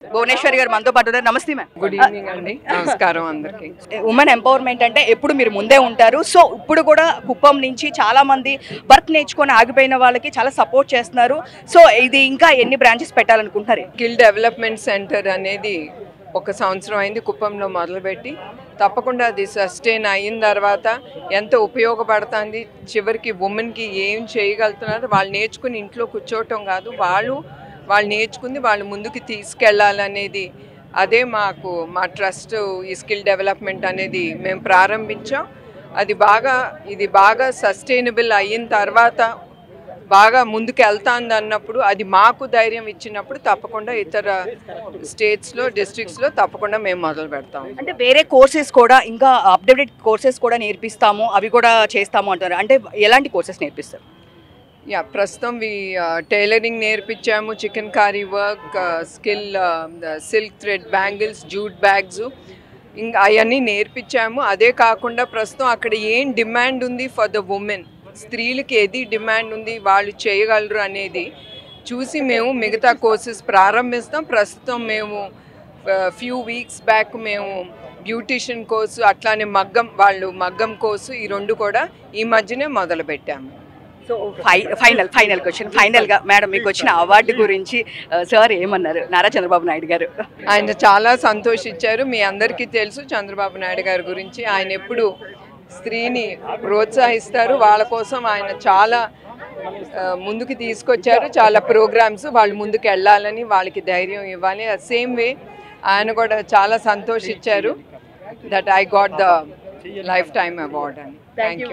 భువనేశ్వరి గారు మనతో పాటు ఉన్నారు. నమస్తే మ్యామ్. గుడ్ ఈవినింగ్ అండి. నమస్కారం అందరికి. ఉమెన్ ఎంపవర్మెంట్ అంటే ఎప్పుడు మీరు ముందే ఉంటారు. సో ఇప్పుడు కూడా కుప్పం నుంచి చాలా మంది వర్క్ నేర్చుకొని ఆగిపోయిన వాళ్ళకి చాలా సపోర్ట్ చేస్తున్నారు. సో ఇది ఇంకా ఎన్ని బ్రాంచెస్ పెట్టాలనుకుంటున్నారు? స్కిల్ డెవలప్మెంట్ సెంటర్ అనేది 1 సంవత్సరం అయింది కుప్పంలో మొదలుపెట్టి. తప్పకుండా అది సస్టైన్ అయిన తర్వాత ఎంత ఉపయోగపడుతుంది, చివరికి ఉమెన్కి ఏం చేయగలుగుతున్నారు, వాళ్ళు నేర్చుకుని ఇంట్లో కూర్చోవటం కాదు, వాళ్ళు నేర్చుకుంది వాళ్ళు ముందుకు తీసుకెళ్ళాలనేది అదే మా ట్రస్ట్ ఈ స్కిల్ డెవలప్మెంట్ అనేది మేము ప్రారంభించాం. ఇది బాగా సస్టైనబుల్ అయిన తర్వాత బాగా ముందుకు వెళ్తాంది అన్నప్పుడు అది మాకు ధైర్యం ఇచ్చినప్పుడు తప్పకుండా ఇతర స్టేట్స్లో డిస్ట్రిక్ట్స్లో తప్పకుండా మేము మొదలు పెడతాము. అంటే వేరే కోర్సెస్ కూడా ఇంకా అప్డేటెడ్ కోర్సెస్ కూడా నేర్పిస్తాము, అవి కూడా చేస్తాము అంటారు. అంటే ఎలాంటి కోర్సెస్ నేర్పిస్తారు? ప్రస్తుతం టైలరింగ్ నేర్పించాము, chikankari work, skill silk thread bangles, jute bags, ఇంకా అవన్నీ నేర్పించాము. అదే కాకుండా ప్రస్తుతం అక్కడ ఏం డిమాండ్ ఉంది ఫర్ ద ఉమెన్, స్త్రీలకి ఏది డిమాండ్ ఉంది, వాళ్ళు చేయగలరు అనేది చూసి మేము మిగతా కోర్సెస్ ప్రారంభిస్తాం. ప్రస్తుతం మేము ఫ్యూ వీక్స్ బ్యాక్ మేము బ్యూటిషియన్ కోర్సు, అట్లానే మగ్గం కోర్సు, ఈ 2 కూడా ఈ మధ్యనే మొదలుపెట్టాము. సో ఫైనల్ క్వశ్చన్, ఫైనల్గా మేడం మీకు వచ్చిన అవార్డు గురించి సార్ ఏమన్నారు? నారా చంద్రబాబు నాయుడు గారు ఆయన చాలా సంతోషించారు. మీ అందరికీ తెలుసు చంద్రబాబు నాయుడు గారి గురించి. ఆయన ఎప్పుడు స్త్రీని ప్రోత్సహిస్తారు, వాళ్ళ కోసం ఆయన చాలా ముందుకు తీసుకొచ్చారు. చాలా ప్రోగ్రామ్స్ వాళ్ళు ముందుకు వెళ్ళాలని, వాళ్ళకి ధైర్యం ఇవ్వాలి. సేమ్ వే ఆయన కూడా చాలా సంతోషించారు that I got the lifetime award అని. Thank you.